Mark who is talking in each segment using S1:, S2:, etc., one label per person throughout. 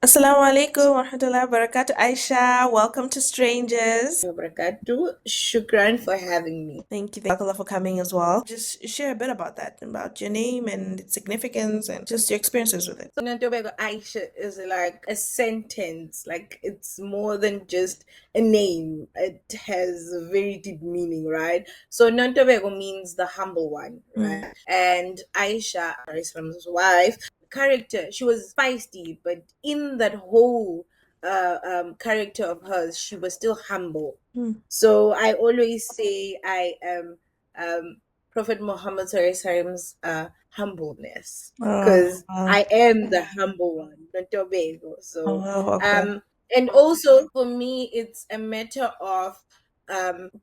S1: Assalamu alaikum wa rahmatullahi wa barakatuh. Aisha, welcome to Strangers.
S2: Wabarakatuh. Shukran for having me.
S1: Thank you, Akala, for coming as well. Just share a bit about that, about your name and its significance and just your experiences with it.
S2: So Nontobeko Aisha is like a sentence, like it's more than just a name. It has a very deep meaning, right? So Nontobeko means the humble one,
S1: Mm.
S2: right? And Aisha, Islam's wife, character, she was feisty, but in that whole character of hers, she was still humble.
S1: Mm.
S2: So I always say I am Prophet Muhammad Sallallahu humbleness,
S1: Oh,
S2: because
S1: wow.
S2: I am the humble one, the Tobago.
S1: Oh,
S2: So,
S1: wow. Okay.
S2: and also for me, it's a matter of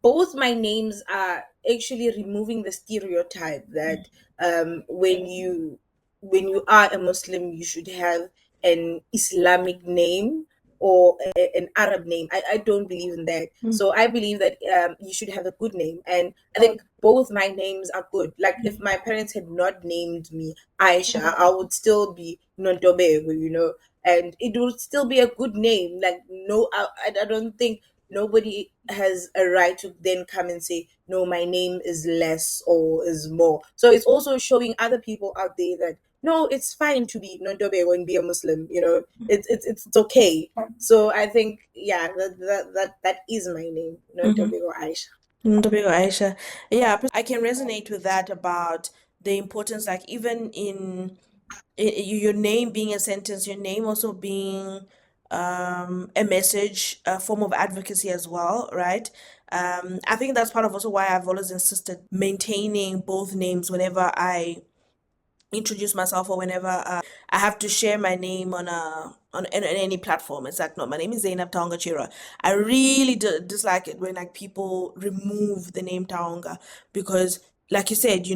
S2: both my names are actually removing the stereotype that when you are a Muslim, you should have an Islamic name or an Arab name. I don't believe in that.
S1: Mm.
S2: So I believe that you should have a good name. And I think both my names are good. Like if my parents had not named me Aisha, I would still be Nontobego, and it would still be a good name. Like, no, I don't think nobody has a right to then come and say, no, my name is less or is more. So it's also showing other people out there that no, it's fine to be Nontobego and be a Muslim. It's okay. So I think, yeah, that is my name,
S1: Mm-hmm.
S2: Nontobeko Aisha.
S1: Nontobeko Aisha. Yeah, I can resonate with that about the importance, like even in your name being a sentence, your name also being a message, a form of advocacy as well, right? I think that's part of also why I've always insisted maintaining both names whenever I introduce myself or whenever I have to share my name on any platform. It's like, no, my name is Zainab Taonga Chira. I really dislike it when like people remove the name Taonga because, like you said,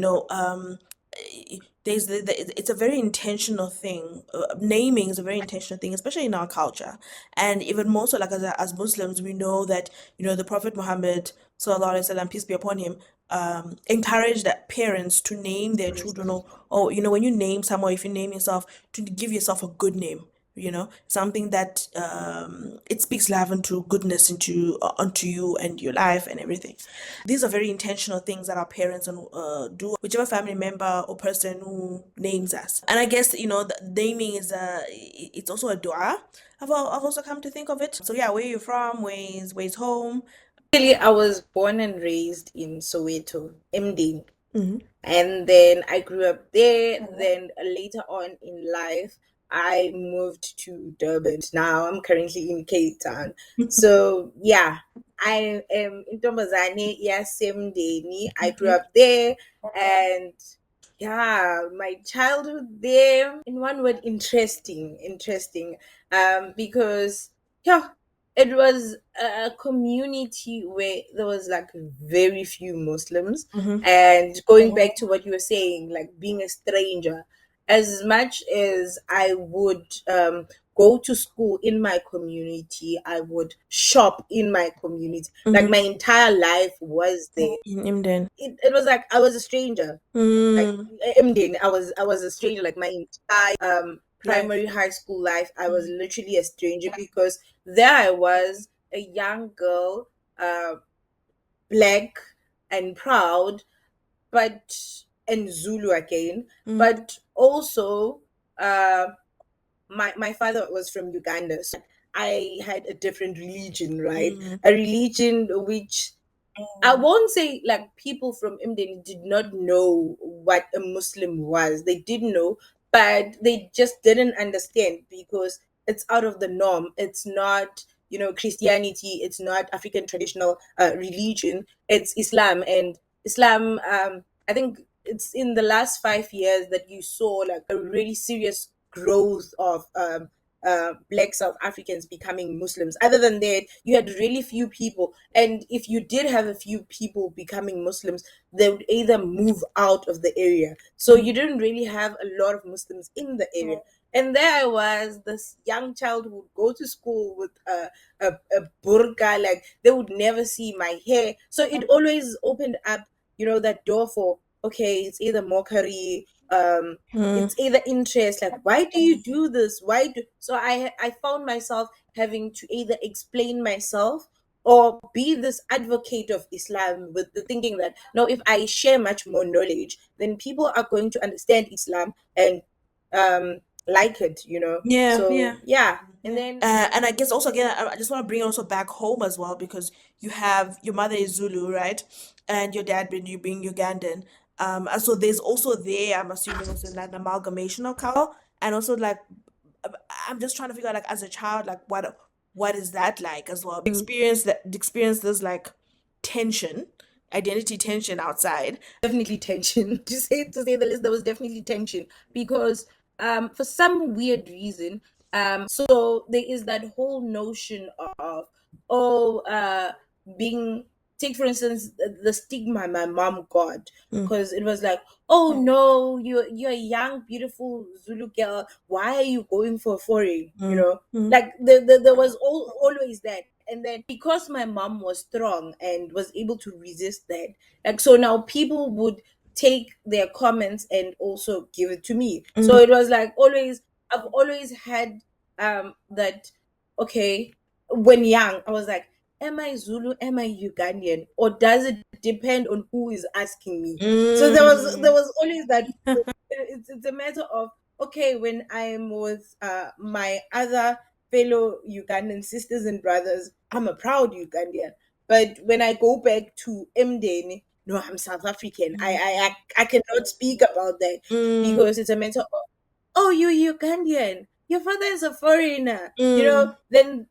S1: it's a very intentional thing. Naming is a very intentional thing, especially in our culture, and even more so, like as Muslims, we know that the Prophet Muhammad sallallahu alaihi wasallam, peace be upon him, encouraged that parents to name their children, or when you name someone, if you name yourself, to give yourself a good name. Something that it speaks life into goodness into onto you and your life and everything. These are very intentional things that our parents do, whichever family member or person who names us. And I guess the naming is it's also a dua. I've also come to think of it. So yeah, where you from? Where's home?
S2: Really, I was born and raised in Soweto, MD.
S1: Mm-hmm.
S2: And then I grew up there. Then later on in life, I moved to Durban. Now I'm currently in Cape Town. So yeah, I am in Tombazane. Yes, same day. I grew up there, and yeah, my childhood there. In one word, interesting. Because yeah, it was a community where there was like very few Muslims.
S1: Mm-hmm.
S2: And going back to what you were saying, like being a stranger, as much as I would go to school in my community, I would shop in my community. Like
S1: Mm-hmm.
S2: my entire life was there.
S1: In Imden.
S2: It was like I was a stranger. Like
S1: Mm.
S2: MD, I was a stranger. Like my entire
S1: Life.
S2: primary high school life, I was literally a stranger because there I was, a young girl, black and proud, but and Zulu again,
S1: Mm.
S2: but also uh, my father was from Uganda, so I had a different religion, right?
S1: Mm.
S2: A religion which I won't say like people from Imdeni did not know what a Muslim was. They didn't know, but they just didn't understand because it's out of the norm. It's not, Christianity. It's not African traditional religion. It's Islam, and Islam. I think it's in the last 5 years that you saw like a really serious growth of black South Africans becoming Muslims. Other than that, you had really few people. And if you did have a few people becoming Muslims, they would either move out of the area. So you didn't really have a lot of Muslims in the area. And there I was, this young child who would go to school with a burqa, like they would never see my hair. So it always opened up, that door for, okay, it's either mockery,
S1: Mm.
S2: it's either interest, like why do you do this, why do, so I found myself having to either explain myself or be this advocate of Islam, with the thinking that no, if I share much more knowledge, then people are going to understand Islam and like it, you know.
S1: Yeah, yeah.
S2: So yeah, and
S1: Yeah.
S2: then
S1: And I guess also again, I just want to bring it also back home as well because you have your mother is Zulu, right? And your dad being Ugandan. And so there's also there, I'm assuming also like an amalgamation of culture, and also like I'm just trying to figure out like as a child like what is that like as well? Experience this like tension, identity tension outside.
S2: definitely tension to say the least. There was definitely tension because for some weird reason, so there is that whole notion of, oh, being, take for instance the stigma my mom got,
S1: Mm,
S2: because it was like, oh no, you're a young beautiful Zulu girl, why are you going for foreign, you
S1: mm,
S2: know,
S1: mm,
S2: like there was always that. And then because my mom was strong and was able to resist that, like, so now people would take their comments and also give it to me. So
S1: mm,
S2: it was like always, I've always had that, okay, when young, I was like, am I Zulu, am I Ugandan, or does it depend on who is asking me? So there
S1: mm.
S2: was always that. It's a matter of, okay, when I'm with my other fellow Ugandan sisters and brothers, I'm a proud Ugandan. But when I go back to Mdeni, no, I'm South African. I cannot speak about that
S1: Mm,
S2: because it's a matter of, oh, you're Ugandan. Your father is a foreigner. You know,
S1: mm.
S2: then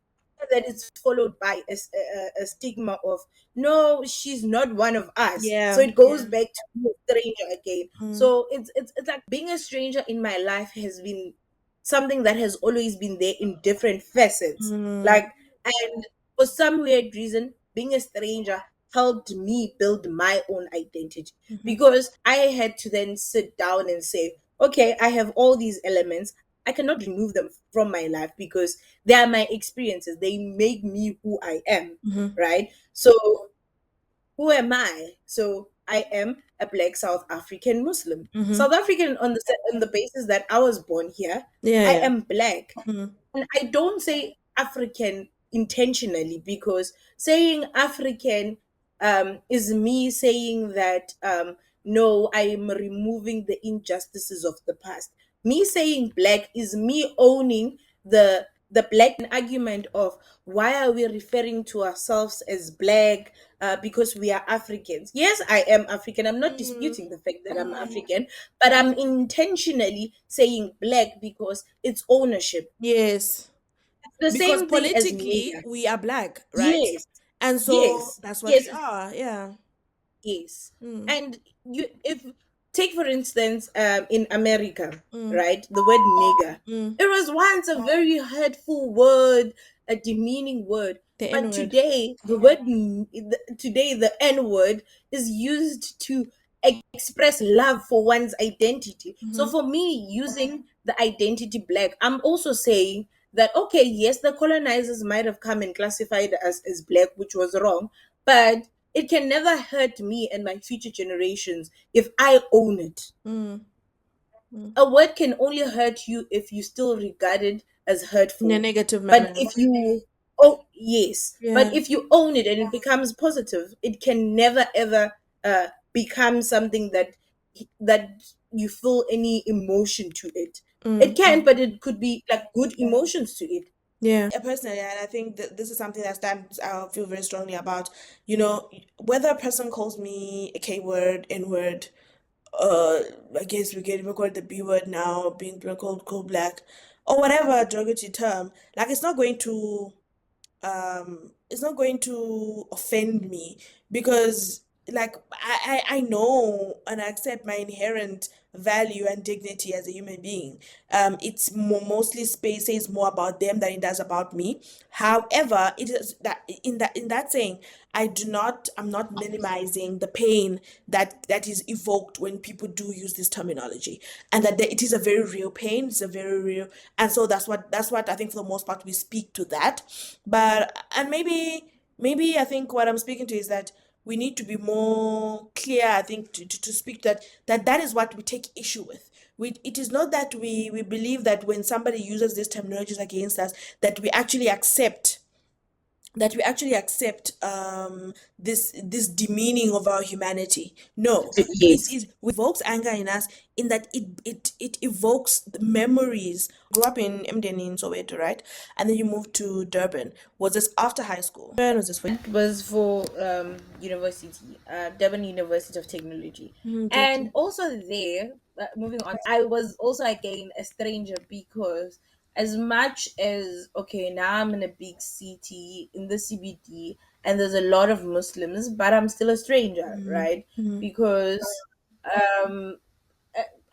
S2: that it's followed by a stigma of, no, she's not one of us. So
S1: Yeah,
S2: it goes
S1: yeah.
S2: back to being a stranger again.
S1: Mm,
S2: So it's like being a stranger in my life has been something that has always been there in different facets.
S1: mm,
S2: Like, and for some weird reason, being a stranger helped me build my own identity
S1: mhm,
S2: because I had to then sit down and say, okay, I have all these elements. I cannot remove them from my life because they are my experiences. They make me who I am,
S1: mhm,
S2: right? So who am I? So I am a black South African Muslim.
S1: mhm.
S2: South African on the basis that I was born here.
S1: Yeah,
S2: I
S1: yeah.
S2: am black.
S1: Mm,
S2: And I don't say African intentionally because saying African is me saying that no, I am removing the injustices of the past. Me saying black is me owning the black argument of why are we referring to ourselves as black, because we are Africans. Yes, I am African. I'm not
S1: mm,
S2: disputing the fact that I'm
S1: mm.
S2: African, but I'm intentionally saying black because it's ownership.
S1: Yes.
S2: It's the
S1: Because
S2: same thing as
S1: politically
S2: nigger.
S1: we are black, right?
S2: Yes,
S1: And so
S2: yes,
S1: that's what we
S2: yes,
S1: are. Yeah.
S2: yes.
S1: Mm,
S2: And you, if, take for instance, in America,
S1: mm,
S2: right, the word nigger,
S1: mm.
S2: it was once a very hurtful word, a demeaning word.
S1: The N
S2: But
S1: word.
S2: today, today the N word is used to express love for one's identity. So
S1: Mm-hmm.
S2: for me, using the identity black, I'm also saying that, okay, yes, the colonizers might have come and classified us as black, which was wrong, but it can never hurt me and my future generations if I own it.
S1: Mm, mm.
S2: A word can only hurt you if you still regard it as
S1: In a
S2: hurtful.
S1: negative
S2: But
S1: manner.
S2: if you, oh, yes. But
S1: Yeah.
S2: if you own it and it becomes positive, it can never ever become something that you feel any emotion to it. It
S1: Mm,
S2: can,
S1: mm.
S2: but it could be like good emotions to it.
S1: Yeah. Personally, and I think that this is something that stands I feel very strongly about. You know, whether a person calls me a K word, N word, uh, I guess we can even call it the B word now, being called black, or whatever derogatory term. Like it's not going to offend me because like I know and I accept my inherent value and dignity as a human being. It's mostly space says more about them than it does about me. However, it is that in that saying, I'm not minimizing the pain that is evoked when people do use this terminology, and that it is a very real pain. It's a very real, and so that's what I think for the most part we speak to that. But and maybe I think what I'm speaking to is that we need to be more clear. I think to speak that is what we take issue with. it is not that we believe that when somebody uses these terminologies against us, that we actually accept this demeaning of our humanity. No, it
S2: Yes.
S1: is evokes anger in us, in that it evokes the memories. Grew up in Mdeni in Soweto, right? And then you moved to Durban. Was this after high school? When was this for
S2: It was for university, Durban University of Technology,
S1: you?
S2: and
S1: Okay.
S2: also there. Moving on, I was also again a stranger because as much as okay, now I'm in a big city in the CBD, and there's a lot of Muslims, but I'm still a stranger,
S1: Mm,
S2: right?
S1: mm,
S2: Because um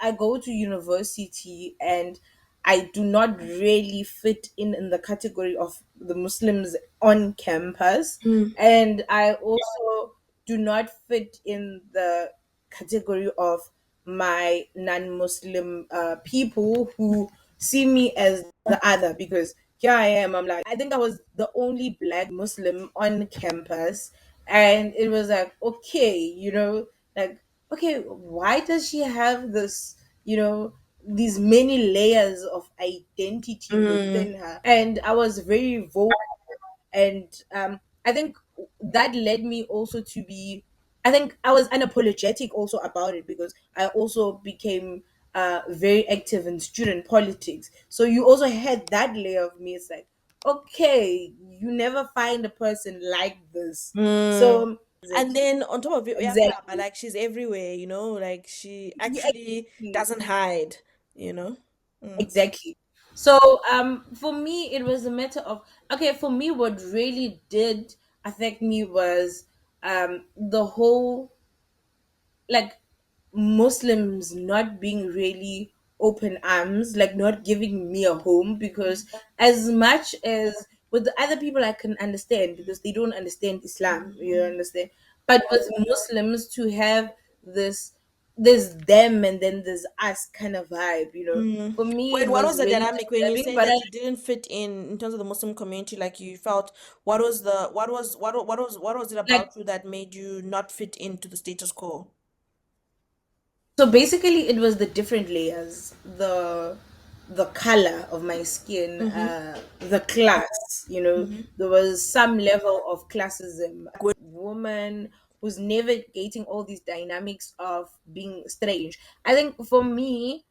S2: I go to university and I do not really fit in the category of the Muslims on campus,
S1: mm,
S2: and I also do not fit in the category of my non-Muslim people who see me as the other, because here I am. I'm like, I think I was the only black Muslim on campus, and it was like, okay, like, okay, why does she have this, these many layers of identity
S1: mm,
S2: within her? And I was very vocal, and I think that led me also to be, I think I was unapologetic also about it, because I also became very active in student politics. So you also had that layer of me. It's like, okay, you never find a person like this.
S1: mm.
S2: So
S1: And
S2: exactly,
S1: then on top of it, Uyakaba,
S2: exactly,
S1: like she's everywhere, like she
S2: yeah,
S1: actually
S2: exactly.
S1: doesn't hide, you know? Mm.
S2: Exactly. So for me it was a matter of, okay, for me what really did affect me was the whole, like, Muslims not being really open arms, like not giving me a home, because as much as with the other people I can understand because they don't understand Islam, you
S1: Mm,
S2: understand. But with Muslims to have this, there's them and then there's us kind of vibe,
S1: mm.
S2: for me
S1: Wait,
S2: it
S1: what
S2: was
S1: was the
S2: really
S1: dynamic when you
S2: disturbing.
S1: say
S2: But I,
S1: that you didn't fit in terms of the Muslim community? Like you felt, what was it
S2: like,
S1: about you that made you not fit into the status quo?
S2: so basically, it was the different layers, the color of my skin,
S1: Mm-hmm.
S2: the class.
S1: Mm-hmm.
S2: There was some level of classism. Woman who's navigating all these dynamics of being strange. I think for me,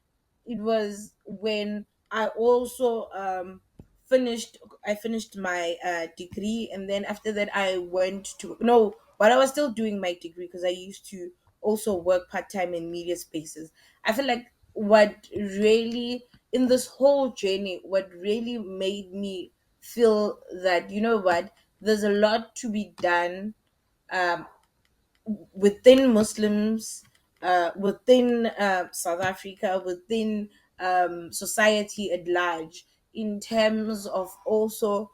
S2: it was when I also finished. I finished my degree, and then after that, I went to no, but I was still doing my degree because I used to also work part time in media spaces. I feel like what really in this whole journey, what really made me feel that, what, there's a lot to be done um, within Muslims, within South Africa, within society at large, in terms of also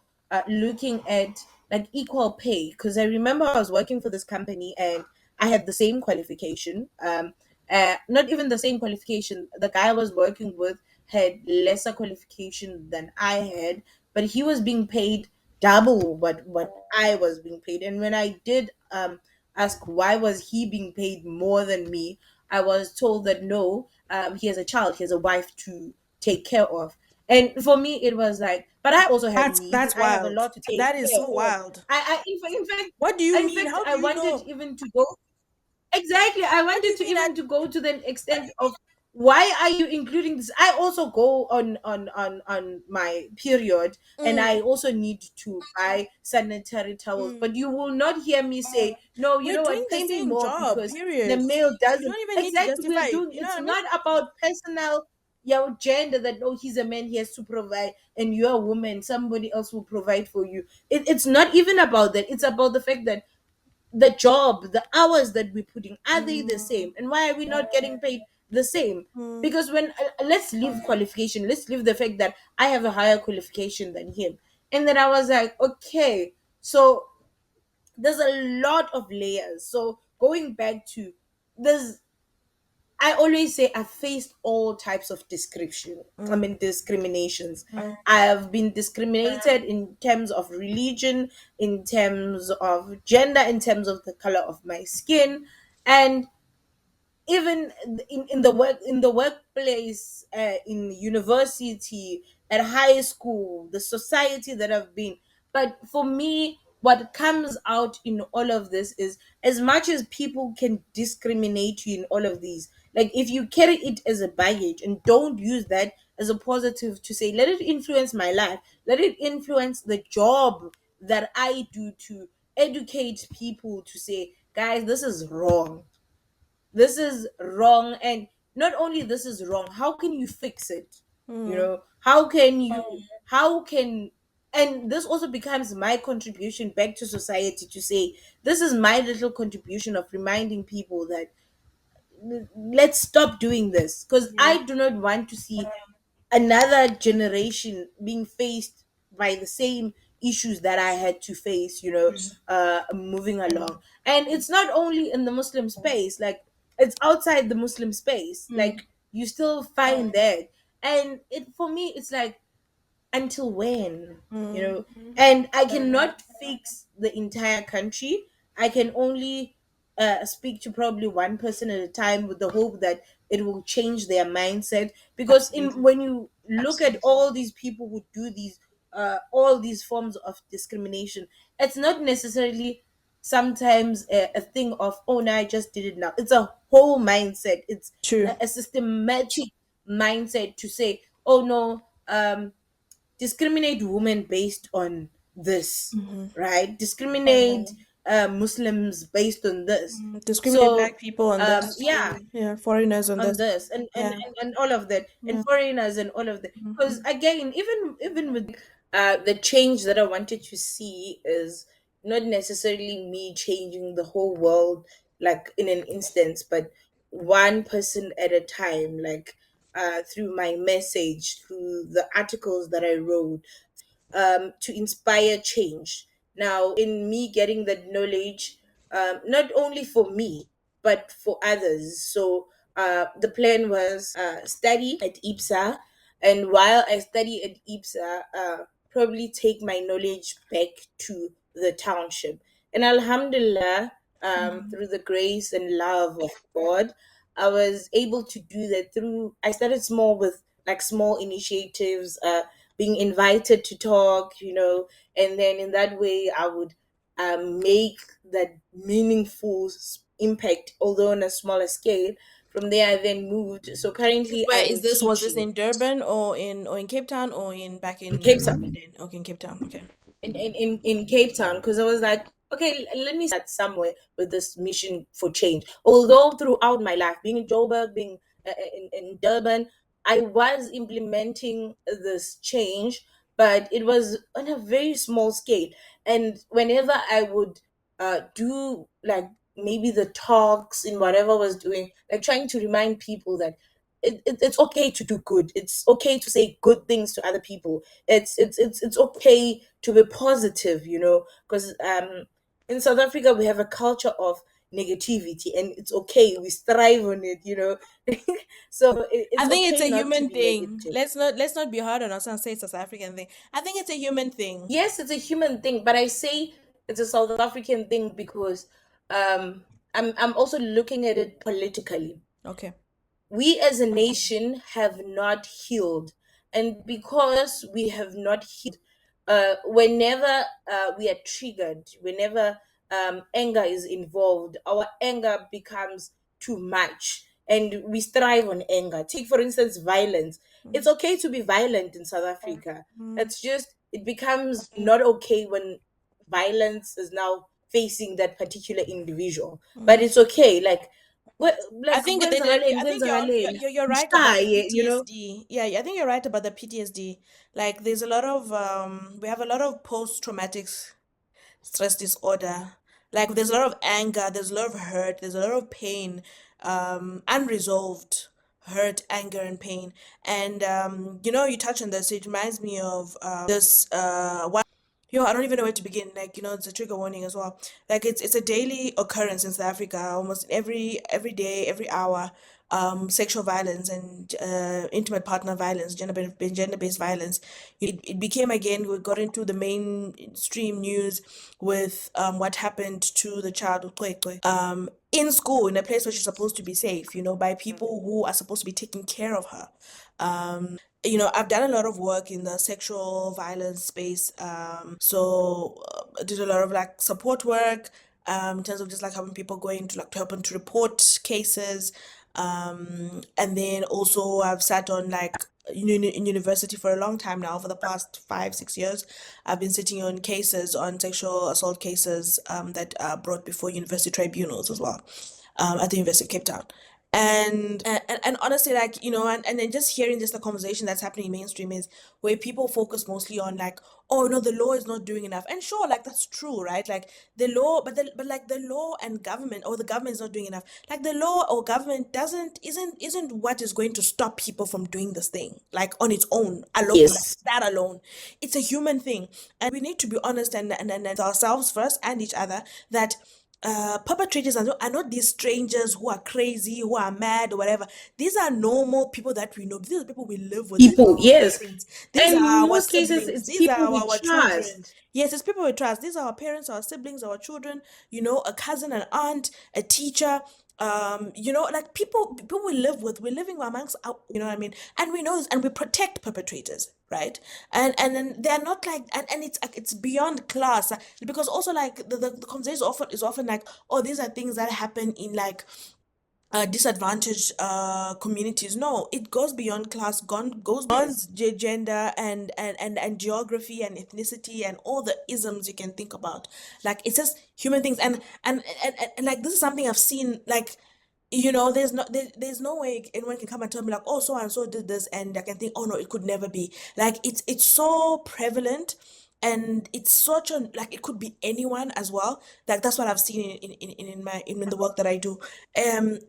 S2: looking at like equal pay. Because I remember I was working for this company and I had the same qualification. Not even the same qualification. The guy I was working with had lesser qualification than I had, but he was being paid double what I was being paid. And when I did ask why was he being paid more than me, I was told that no, he has a child, he has a wife to take care of. And for me, it was like, but I also have needs.
S1: That's
S2: I have a
S1: wild.
S2: lot to take
S1: That is
S2: care
S1: so
S2: of.
S1: wild. What do you
S2: In
S1: mean?
S2: fact,
S1: How do
S2: I
S1: you
S2: wanted
S1: know?
S2: even to go. Exactly. I
S1: What do
S2: wanted
S1: you
S2: to
S1: mean?
S2: even to go to the extent of why are you including this? I also go on my period, and
S1: Mm,
S2: I also need to buy sanitary towels.
S1: mm.
S2: But you will not hear me say, no, you
S1: We're
S2: know
S1: doing
S2: what,
S1: the
S2: pay me
S1: same
S2: more
S1: job,
S2: because the
S1: period.
S2: male
S1: You
S2: doesn't.
S1: don't even need to
S2: Exactly.
S1: justify
S2: We're
S1: it.
S2: doing,
S1: You know
S2: it's
S1: what I mean?
S2: not about personal gender that, oh, he's a man, he has to provide, and you're a woman, somebody else will provide for you. It's not even about that. It's about the fact that the job, the hours that we're putting, are they the
S1: Mm,
S2: same? And why are we not getting paid the same?
S1: mm,
S2: Because when let's leave qualification, let's leave the fact that I have a higher qualification than him. And then I was like, okay, so there's a lot of layers. So going back to there's, I always say I've faced all types of
S1: mm,
S2: discriminations.
S1: mm.
S2: I have been discriminated in terms of religion, in terms of gender, in terms of the color of my skin, and even in the workplace, in university, at high school, the society that I've been. But for me, what comes out in all of this is, as much as people can discriminate you in all of these, like if you carry it as a baggage and don't use that as a positive to say, let it influence my life, let it influence the job that I do to educate people to say, guys, this is wrong, this is wrong. And not only this is wrong, how can you fix it? You
S1: Mm.
S2: know, how can you, how can, and this also becomes my contribution back to society to say, this is my little contribution of reminding people that let's stop doing this, because
S1: Yeah.
S2: I do not want to see another generation being faced by the same issues that I had to face, moving along. And it's not only in the Muslim space, like it's outside the Muslim space,
S1: Mm.
S2: like you still find that. And it, for me, it's like, until when, you
S1: Mm.
S2: know? And I cannot fix the entire country. I can only speak to probably one person at a time, with the hope that it will change their mindset. Because in
S1: Absolutely.
S2: when you look at all these people who do these all these forms of discrimination, it's not necessarily sometimes a thing of, oh no, I just did it now. It's a whole mindset. It's
S1: True.
S2: a systematic mindset to say, oh no, discriminate women based on this,
S1: Mm-hmm.
S2: right? Discriminate Muslims based on this.
S1: Discriminate
S2: So
S1: black people on this
S2: yeah,
S1: too. Yeah, foreigners on
S2: on
S1: this.
S2: this, and
S1: Yeah.
S2: and all of that, and
S1: Yeah.
S2: foreigners and all of that. Because
S1: Mm-hmm.
S2: again, even with the change that I wanted to see is not necessarily me changing the whole world like in an instance, but one person at a time, like through my message, through the articles that I wrote, to inspire change. Now, in me getting that knowledge, not only for me, but for others. So, the plan was study at IPSA, and while I study at IPSA, probably take my knowledge back to the township. And Alhamdulillah, through the grace and love of God, I was able to do that through. I started small with like small initiatives, being invited to talk, and then in that way I would make that meaningful impact, although on a smaller scale. From there, I then moved. So currently, I
S1: Where is
S2: am
S1: this? Was this
S2: teaching
S1: in Durban or in Cape Town or in back
S2: in
S1: in
S2: Cape Town.
S1: London? Okay, in Cape Town. Okay.
S2: In Cape Town, because I was like, okay, let me start somewhere with this mission for change. Although throughout my life, being in Joburg, being in Durban, I was implementing this change, but it was on a very small scale. And whenever I would do like maybe the talks in whatever I was doing, like trying to remind people that it's okay to do good. It's okay to say good things to other people. It's okay to be positive, because in South Africa we have a culture of negativity, and it's okay, we strive on it. So
S1: I
S2: it's
S1: think it's
S2: okay
S1: a
S2: not to
S1: human
S2: be
S1: thing.
S2: negative.
S1: Let's not be hard on us and say it's a South African thing. I think it's a human thing.
S2: Yes, it's a human thing, but I say it's a South African thing because um I'm also looking at it politically.
S1: Okay.
S2: We as a nation have not healed, and because we have not healed, whenever we are triggered, whenever anger is involved, our anger becomes too much, and we strive on anger. Take for instance violence. It's okay to be violent in South Africa.
S1: Mm,
S2: It's just it becomes not okay when violence is now facing that particular individual, but
S1: mm.
S2: it's okay,
S1: I
S2: like
S1: think
S2: kwenzakaleni,
S1: I think
S2: kwenzakaleni,
S1: you're right about the
S2: mshaye.
S1: PTSD. Yeah, I think you're right about the PTSD. Like there's a lot of we have a lot of post-traumatic stress disorder. Like there's a lot of anger, there's a lot of hurt, there's a lot of pain, unresolved hurt, anger, and pain. And you touch on this. It reminds me of this one. I don't even know where to begin. Like, it's a trigger warning as well. Like, it's a daily occurrence in South Africa, almost every day, every hour. Sexual violence and intimate partner violence, gender-based violence. It became again. We got into the mainstream news with what happened to the child in school, in a place where she's supposed to be safe. By people who are supposed to be taking care of her. I've done a lot of work in the sexual violence space. I did a lot of like support work, in terms of just like helping people going to like to help them to report cases. And then also I've sat on like in university for a long time now, for the past 5, 6 years. I've been sitting on cases, on sexual assault cases, that are brought before university tribunals as well, at the University of Cape Town. And honestly, like, and then just hearing just the conversation that's happening in mainstream is where people focus mostly on like, oh no, the law is not doing enough. And sure, like that's true, right? Like the law, but like the law and government, or the government is not doing enough. Like the law or government isn't what is going to stop people from doing this thing, like on its own alone, like
S2: Yes.
S1: that alone. It's a human thing. And we need to be honest and ourselves first and each other, that perpetrators are not these strangers who are crazy, who are mad or whatever. These are normal people that we know. These are people we live with. These are
S2: People,
S1: our
S2: yes.
S1: parents. These
S2: And
S1: are
S2: in
S1: our
S2: most cases,
S1: siblings.
S2: it's
S1: These are
S2: people we
S1: our children.
S2: trust.
S1: Yes, it's people we trust. These are our parents, our siblings, our children, a cousin, an aunt, a teacher. Like people we live with. We're living amongst our, you know what I mean? And we know this, and we protect perpetrators, right? And then they're not like, and it's beyond class, because also like the conversation is often like, oh, these are things that happen in like disadvantaged communities. No, it goes beyond class, goes beyond
S2: Yes.
S1: gender and geography and ethnicity and all the isms you can think about. Like it's just human things, and like this is something I've seen. Like, there's no way anyone can come and tell me like, oh, so and so did this, and I can think, oh no, it could never be. Like it's so prevalent, and it's such a, like, it could be anyone as well. Like that's what I've seen in the work that I do. um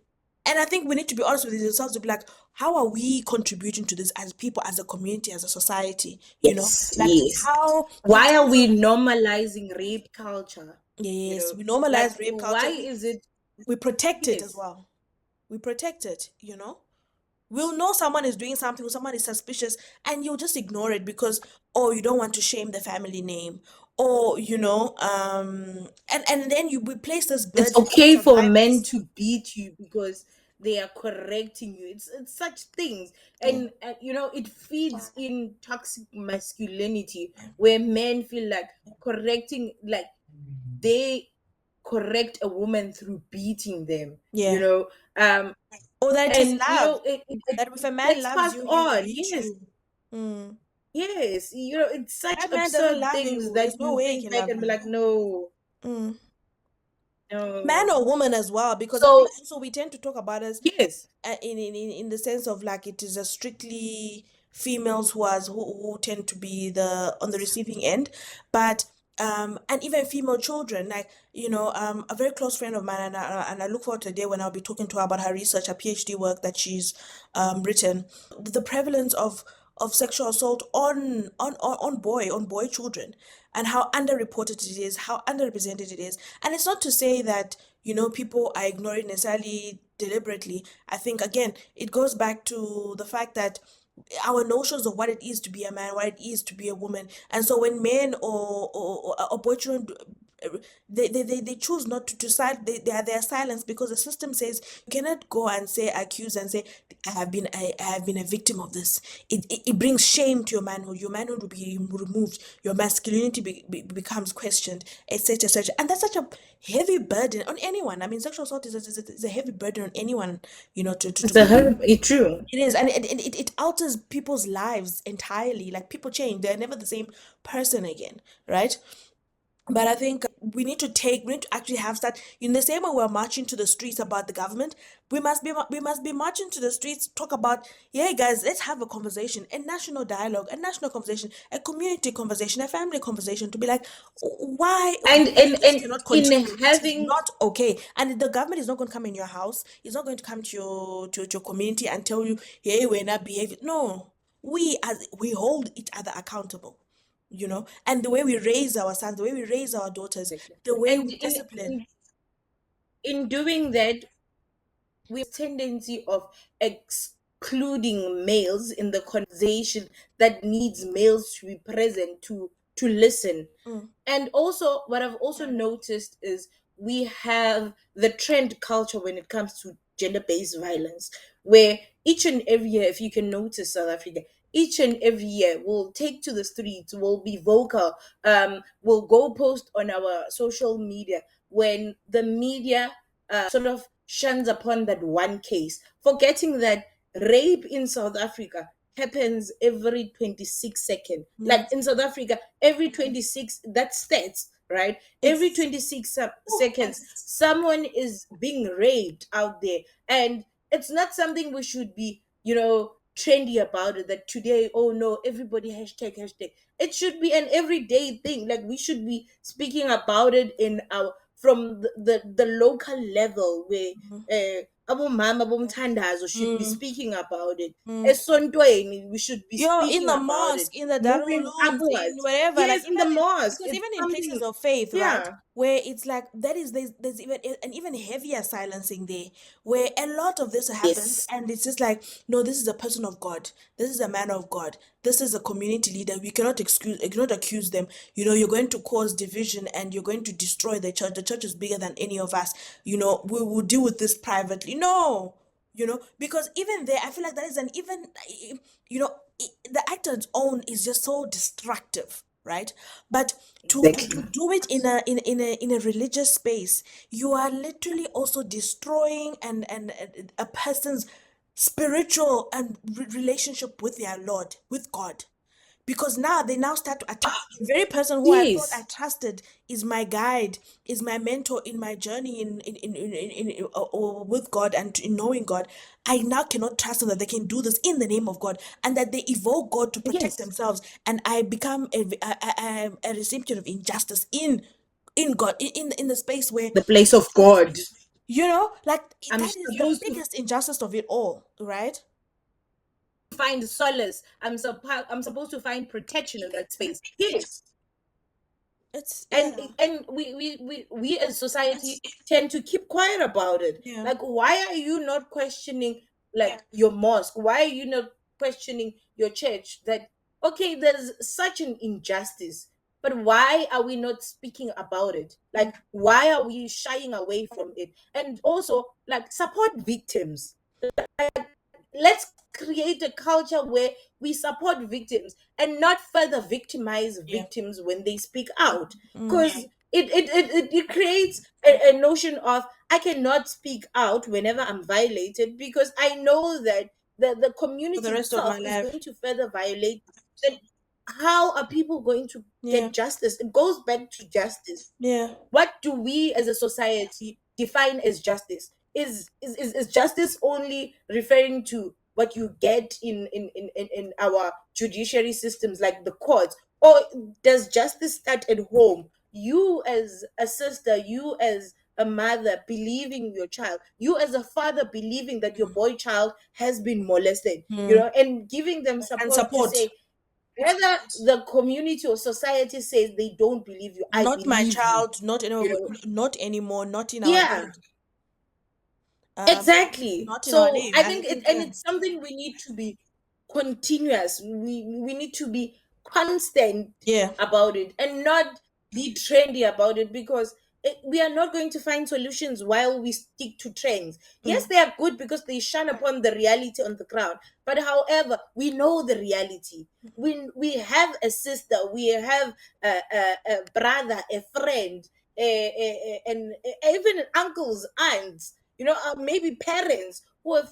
S1: and I think we need to be honest with ourselves to be like, how are we contributing to this as people, as a community, as a society?
S2: Yes,
S1: Like
S2: yes.
S1: how, in
S2: Why are
S1: terms
S2: we
S1: of,
S2: normalizing rape culture?
S1: yes, we
S2: Like,
S1: normalize rape
S2: why
S1: culture.
S2: is it?
S1: We protect it as
S2: Yes.
S1: well. We protect it. We'll know someone is doing something, or someone is suspicious, and you'll just ignore it because, oh, you don't want to shame the family name, or and then we place this
S2: It's
S1: burden on
S2: okay for men
S1: survivors.
S2: to beat you because they are correcting you. It's such things,
S1: Yeah,
S2: and it feeds in toxic masculinity where men feel like correcting, like they correct a woman through beating them. You
S1: yeah.
S2: know, um,
S1: Or that it is
S2: and
S1: love.
S2: it
S1: That if a man
S2: gets
S1: loves
S2: passed
S1: you, he will
S2: on.
S1: beat
S2: Yes,
S1: you. Mm.
S2: yes. It's such
S1: That man doesn't
S2: absurd
S1: love
S2: things
S1: you.
S2: that
S1: There's no
S2: you
S1: way he
S2: think
S1: can
S2: back
S1: love
S2: and be
S1: you.
S2: like, no,
S1: Mm. Man
S2: no.
S1: or woman as well, because I
S2: So
S1: think also we tend to talk about us
S2: yes,
S1: in the sense of like it is a strictly females who tend to be the on the receiving end, but and even female children, like, a very close friend of mine, and I look forward to the day when I'll be talking to her about her research, her PhD work that she's written, the prevalence of sexual assault on boy children, and how underreported it is, how underrepresented it is. And it's not to say that, people are ignoring necessarily deliberately. I think again it goes back to the fact that our notions of what it is to be a man, what it is to be a woman. And so when men or boy children, they choose not to side, they are silenced because the system says you cannot go and say, accuse and say, I have been a victim of this. It brings shame to your manhood will be removed, your masculinity becomes questioned, etc., etc. And that's such a heavy burden on anyone. I mean, sexual assault is a heavy burden on anyone, to
S2: it's a
S1: bear.
S2: her. It's true.
S1: It is, and it alters people's lives entirely. Like people change; they're never the same person again, right? But I think we need to actually have that in the same way we're marching to the streets about the government. We must be marching to the streets, talk about, yeah, guys, let's have a conversation, a national dialogue, a national conversation, a community conversation, a family conversation, to be like, why
S2: and and
S1: this
S2: and
S1: cannot
S2: in
S1: continue. It is
S2: having
S1: not okay, and the government is not going to come in your house. It's not going to come to your community and tell you, hey, we're not behaving. No, we hold each other accountable. and the way we raise our sons, the way we raise our daughters,
S2: Exactly.
S1: the way
S2: And
S1: we discipline.
S2: in doing that, we have tendency of excluding males in the conversation that needs males to be present to listen.
S1: Mm,
S2: And also, what I've also noticed is we have the trend culture when it comes to gender-based violence, where each and every year, if you can notice South Africa, each and every year we'll take to the streets, we'll be vocal, we'll go post on our social media when the media sort of shuns upon that one case, forgetting that rape in South Africa happens every 26 seconds. Like
S1: yeah,
S2: in South Africa, every 26, that's stats, right? Every
S1: it's
S2: 26
S1: oh,
S2: seconds, someone is being raped out there. And it's not something we should be, trendy about it, that today, oh no, everybody hashtag, hashtag. It should be an everyday thing. Like we should be speaking about it in our from the local level where abomama bomthandazo should be
S1: mm,
S2: speaking about it.
S1: mm.
S2: Esontweni, we should be
S1: You're in
S2: speaking
S1: the
S2: about it.
S1: mosque, in the
S2: Moving
S1: darulums, in
S2: upwards.
S1: wherever, like
S2: Yes, in
S1: even
S2: the mosque.
S1: because
S2: It's
S1: even in places
S2: something,
S1: of faith, right,
S2: yeah.
S1: where it's like that is there's even an even heavier silencing there, where a lot of this happens,
S2: Yes.
S1: and it's just like, no, this is a person of God, this is a man of God, this is a community leader. We cannot excuse, you cannot accuse them. You're going to cause division and you're going to destroy the church. The church is bigger than any of us. We will deal with this privately. No, because even there I feel like that is an even the act on its own is just so destructive, right? But to
S2: Exactly.
S1: do it in a religious space, you are literally also destroying and a person's spiritual and relationship with their Lord, with God, because now they now start to attack the very person who I thought I
S2: Yes.
S1: trusted is my guide, is my mentor in my journey or with God and in knowing God. I now cannot trust them that they can do this in the name of God and that they evoke God to protect
S2: Yes.
S1: themselves, and I become I am a recipient of injustice in God, in the space where
S2: The place of God.
S1: like
S2: I'm
S1: that is the
S2: supposed to
S1: biggest injustice of it all, right?
S2: find solace. I'm supposed to find protection in that space. Yes.
S1: It's
S2: and
S1: yeah,
S2: and we as society tend to keep quiet about it.
S1: yeah.
S2: Like, why are you not questioning, like, your mosque? Why are you not questioning your church? That, okay, there's such an injustice, but why are we not speaking about it? Like, why are we shying away from it? And also, like, support victims. Let's create a culture where we support victims and not further victimize
S1: Yeah.
S2: victims when they speak out,
S1: Mm.
S2: because it creates a notion of, I cannot speak out whenever I'm violated because I know that the
S1: For the
S2: community
S1: rest of
S2: itself
S1: my
S2: is
S1: life.
S2: going to further violate. Then how are people going to
S1: Yeah.
S2: get justice? It goes back to justice.
S1: Yeah.
S2: What do we as a society define as justice? Is justice only referring to what you get in our judiciary systems, like the courts, or does justice start at home? You as a sister, you as a mother believing your child, you as a father believing that your boy child has been molested,
S1: Mm.
S2: and giving them
S1: And
S2: support to
S1: support.
S2: say, whether the community or society says they don't believe you, I
S1: Not my
S2: believe you.
S1: child, not
S2: You
S1: anymore,
S2: know,
S1: not anymore, not in our
S2: yeah,
S1: name. Um,
S2: exactly.
S1: Not in our
S2: So
S1: name.
S2: I
S1: And I
S2: think
S1: think, yeah.
S2: it's something we need to be continuous. We need to be constant
S1: Yeah.
S2: about it and not be trendy about it, because we are not going to find solutions while we stick to trends. Yes,
S1: Mm.
S2: they are good because they shine upon the reality on the ground. But however, we know the reality. We have a sister, we have a brother, a friend, and even uncles, aunts, maybe parents who have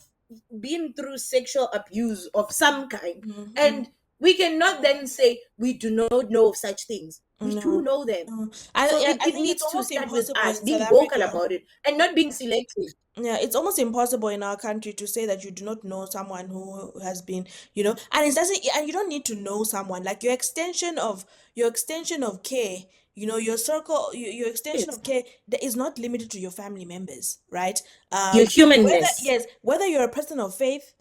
S2: been through sexual abuse of some kind.
S1: Mm. Mm.
S2: And we cannot then say we do not know of such things. We do
S1: No.
S2: know them.
S1: No.
S2: So
S1: I
S2: it
S1: think it's
S2: needs to
S1: almost
S2: start with
S1: impossible
S2: us
S1: in South
S2: being vocal
S1: Africa.
S2: about it and not being selective.
S1: Yeah, it's almost impossible in our country to say that you do not know someone who has been, and it doesn't, and you don't need to know someone. Like your extension of care, your circle, your extension
S2: Yes.
S1: of care that is not limited to your family members, right?
S2: Your
S1: Whether
S2: humanness.
S1: yes, whether you're a person of faith,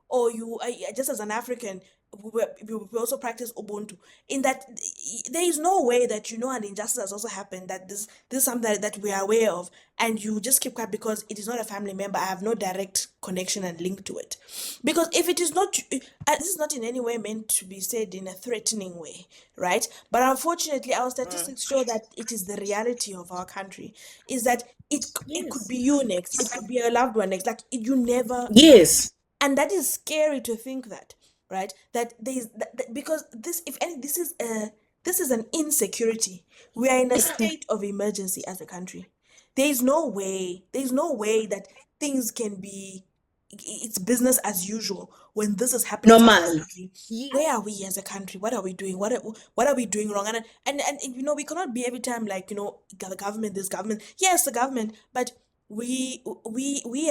S1: or you just as an African, we also practice Ubuntu. In that, there is no way that an injustice has also happened, that this is something that we are aware of, and you just keep quiet because it is not a family member. I have no direct connection and link to it, because if it is not, this is not in any way meant to be said in a threatening way, right? But unfortunately, our
S2: Mm.
S1: statistics show that it is the reality of our country. Is that it could
S2: Yes.
S1: be you next, it could be a loved one next. Like, you never know,
S2: Yes.
S1: and that is scary to think that, right? That there is because this, if any, this is an insecurity. We are in a state of emergency as a country. There is no way that things can be, it's business as usual when this is happening to our
S2: Normal.
S1: country.
S2: Ye-
S1: Where are we as a country? What are we doing? What are we doing wrong? And we cannot be every time like, the government, this government, yes, the government, but we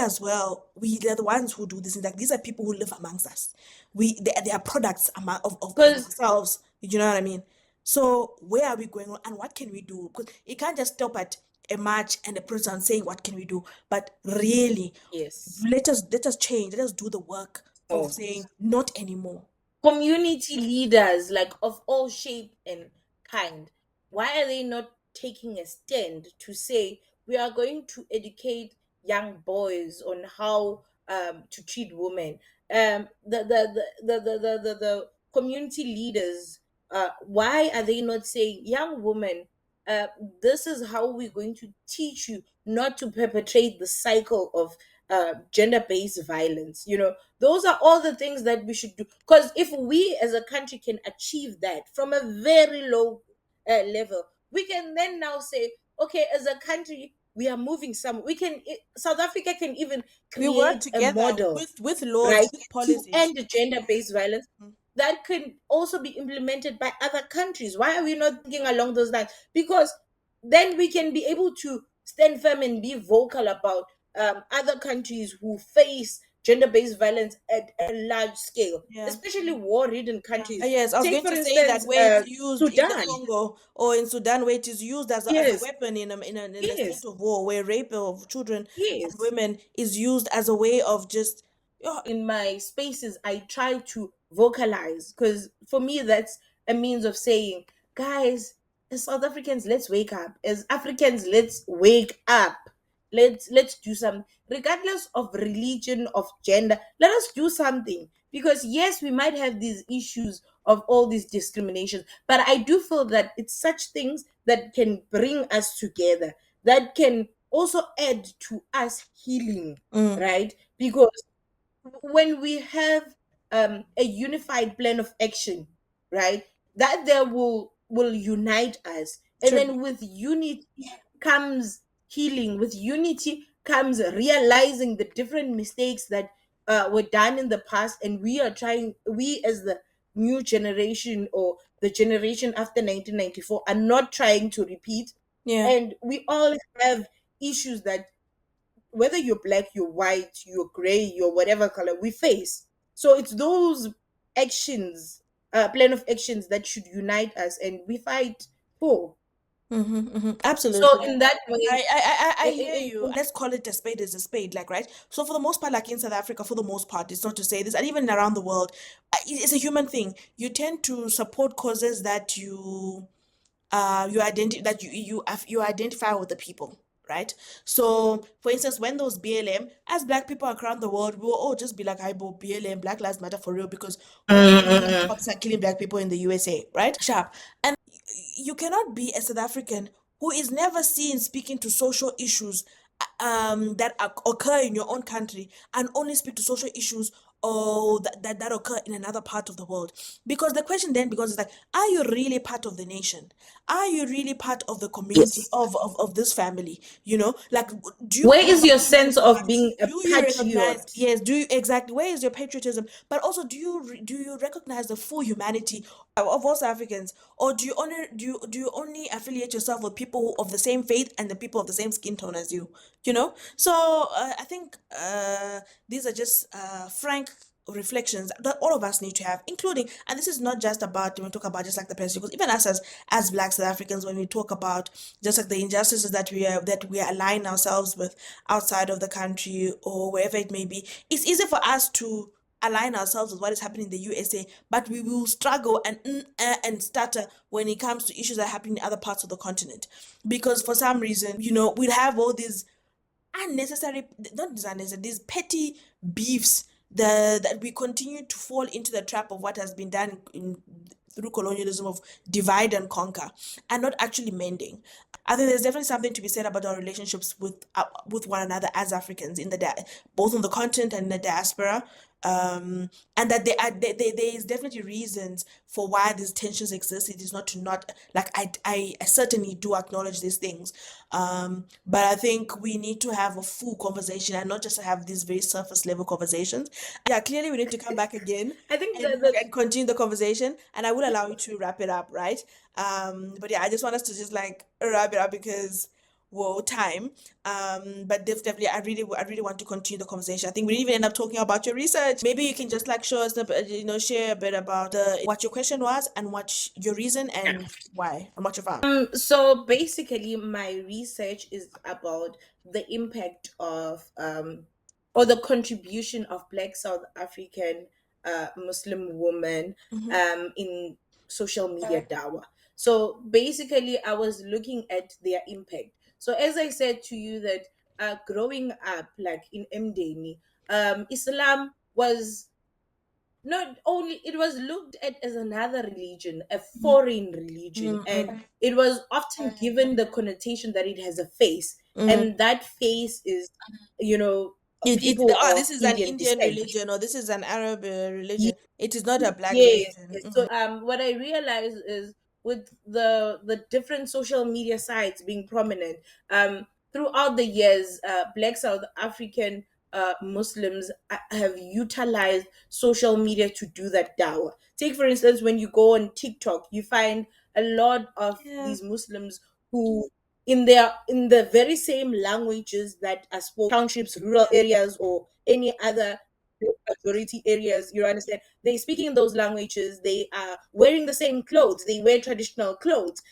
S1: as well, they're the ones who do this. Like, these are people who live amongst us. They are products of
S2: Because
S1: ourselves. You know what I mean? So where are we going wrong, and what can we do? Because it can't just stop at a march and a president saying what can we do, but really,
S2: yes.
S1: let us change. Let us do the work of
S2: Oh.
S1: saying not anymore.
S2: Community leaders, like of all shape and kind, why are they not taking a stand to say we are going to educate young boys on how to treat women? The community leaders, why are they not saying, young women, uh, this is how we're going to teach you not to perpetrate the cycle of gender-based violence? Those are all the things that we should do, because if we as a country can achieve that from a very low level, we can then now say, okay, as a country we are moving some, South Africa can even
S1: We work
S2: create a
S1: together
S2: model,
S1: with laws,
S2: right,
S1: with
S2: to
S1: policies.
S2: end gender-based violence that can also be implemented by other countries. Why are we not thinking along those lines? Because then we can be able to stand firm and be vocal about other countries who face gender-based violence at a large scale,
S1: Yeah.
S2: especially war-ridden countries.
S1: Yes, I was
S2: Take,
S1: going
S2: for
S1: to say that
S2: instance,
S1: where it's used in the
S2: Sudan.
S1: Congo or in Sudan, where it is used as a
S2: Yes,
S1: weapon in a state
S2: yes,
S1: of war, where rape of children and
S2: yes.
S1: women is used as a way of just,
S2: In my spaces, I try to vocalize, because for me that's a means of saying, guys, as South Africans, let's wake up. As Africans, let's wake up. Let's do something, regardless of religion, of gender. Let us do something, because yes, we might have these issues of all these discriminations, but I do feel that it's such things that can bring us together, that can also add to us healing,
S1: mm,
S2: right? Because when we have a unified plan of action, right, that there will unite us, and
S1: true.
S2: then with unity comes healing. With unity comes realizing the different mistakes that were done in the past, and we as the new generation, or the generation after 1994, are not trying to repeat.
S1: Yeah.
S2: And we all have issues that, whether you're black, you're white, you're gray, you're whatever color, we face. So it's those actions, plan of actions, that should unite us and we fight for. So
S1: Absolutely.
S2: in that way,
S1: I
S2: in,
S1: hear
S2: in,
S1: you.
S2: in,
S1: Let's call it a spade is a spade, like, right? So for the most part, like in South Africa, for the most part, it's not to say this, and even around the world, it's a human thing. You tend to support causes that you identify with the people, right? So for instance, when those BLM, as black people around the world, we will all just be like, "Hi, bo, BLM, Black Lives Matter for real," because all
S2: Mm-mm.
S1: cops are killing black people in the USA, right? Sharp. And you cannot be a South African who is never seen speaking to social issues that occur in your own country, and only speak to social issues or that occur in another part of the world. Because the question then becomes is like, are you really part of the nation? Are you really part of the community
S2: Yes.
S1: of this family? Like, do you
S2: Where is your
S1: really
S2: sense of
S1: recognize,
S2: being a patriot?
S1: yes, do you exactly, where is your patriotism? But also, do you recognize the full humanity of all South Africans? Or do you only affiliate yourself with people of the same faith and the people of the same skin tone as you? So I think these are just frank reflections that all of us need to have, including, and this is not just about when we talk about just like the president, because even us as Black South Africans, when we talk about just like the injustices that we align ourselves with outside of the country or wherever it may be, it's easy for us to align ourselves with what is happening in the USA, but we will struggle and stutter when it comes to issues that are happening in other parts of the continent. Because for some reason, we'd have all these unnecessary, not unnecessary, these petty beefs, that we continue to fall into the trap of what has been done through colonialism, of divide and conquer, and not actually mending. I think there's definitely something to be said about our relationships with one another as Africans in both on the continent and in the diaspora. And that there is definitely reasons for why these tensions exist. It is not to not, like, I certainly do acknowledge these things, but I think we need to have a full conversation and not just have these very surface level conversations. Yeah, clearly we need to come back again
S2: I think
S1: and
S2: the
S1: and continue the conversation, and I will allow you to wrap it up, right? But yeah, I just want us to just like wrap it up because, whoa, time. But definitely, I really want to continue the conversation. I think we even end up talking about your research. Maybe you can just like show us share a bit about what your question was and what your reason and why and what you found.
S2: So basically, my research is about the impact of or the contribution of Black South African Muslim women
S1: Mm-hmm.
S2: in social media dawa. So basically, I was looking at their impact. So as I said to you that growing up like in Mdeni, Islam was not only, it was looked at as another religion, a foreign religion, and it was often given the connotation that it has a face,
S1: Mm-hmm.
S2: and that face is, you know, people
S1: This
S2: of
S1: is an
S2: Indian
S1: Indian
S2: descent.
S1: religion or this is an Arab religion. It is not a black
S2: Yes,
S1: religion.
S2: yes. So what I realized is with the different social media sites being prominent, throughout the years, Black South African Muslims have utilized social media to do that dawah. Take for instance, when you go on TikTok, you find a lot of
S1: Yeah.
S2: these Muslims who in the very same languages that are spoken townships, rural areas, or any other majority areas, you understand, they're speaking in those languages, they are wearing the same clothes, they wear traditional clothes.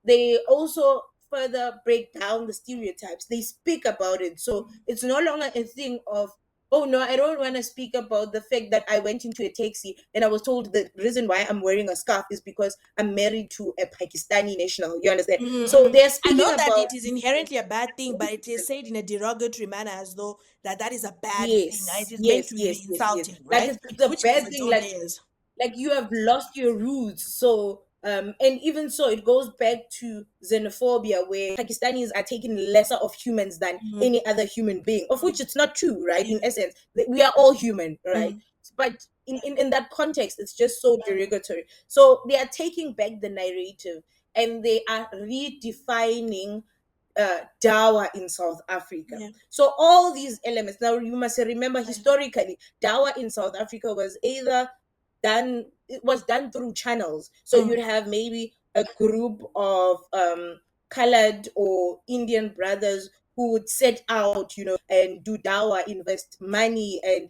S2: They also further break down the stereotypes, they speak about it, so it's no longer a thing of, oh no, I don't want to speak about the fact that I went into a taxi and I was told the reason why I'm wearing a scarf is because I'm married to a Pakistani national, you understand, so
S1: Mm-mm.
S2: they're
S1: I
S2: speaking
S1: know that
S2: about
S1: it is inherently a bad thing, but it is said in a derogatory manner as though that is a bad thing. It
S2: yes,
S1: is meant
S2: yes,
S1: to
S2: yes,
S1: be
S2: yes, yes,
S1: insulting,
S2: like
S1: right?
S2: it's a
S1: Which has
S2: bad
S1: its
S2: thing,
S1: own layers.
S2: like you have lost your roots. So and even so it goes back to xenophobia, where Pakistanis are taken lesser of humans than
S1: Mm-hmm.
S2: any other human being, of which it's not true, right? In
S1: Yeah.
S2: essence, we are all human, right?
S1: Mm-hmm.
S2: But in that context, it's just so derogatory. So they are taking back the narrative and they are redefining dawa in South Africa.
S1: Yeah.
S2: So all these elements, now you must remember historically, dawa in South Africa was either done, it was done through channels. So
S1: Mm-hmm.
S2: you'd have maybe a group of colored or Indian brothers who would set out, and do dawa, invest money, and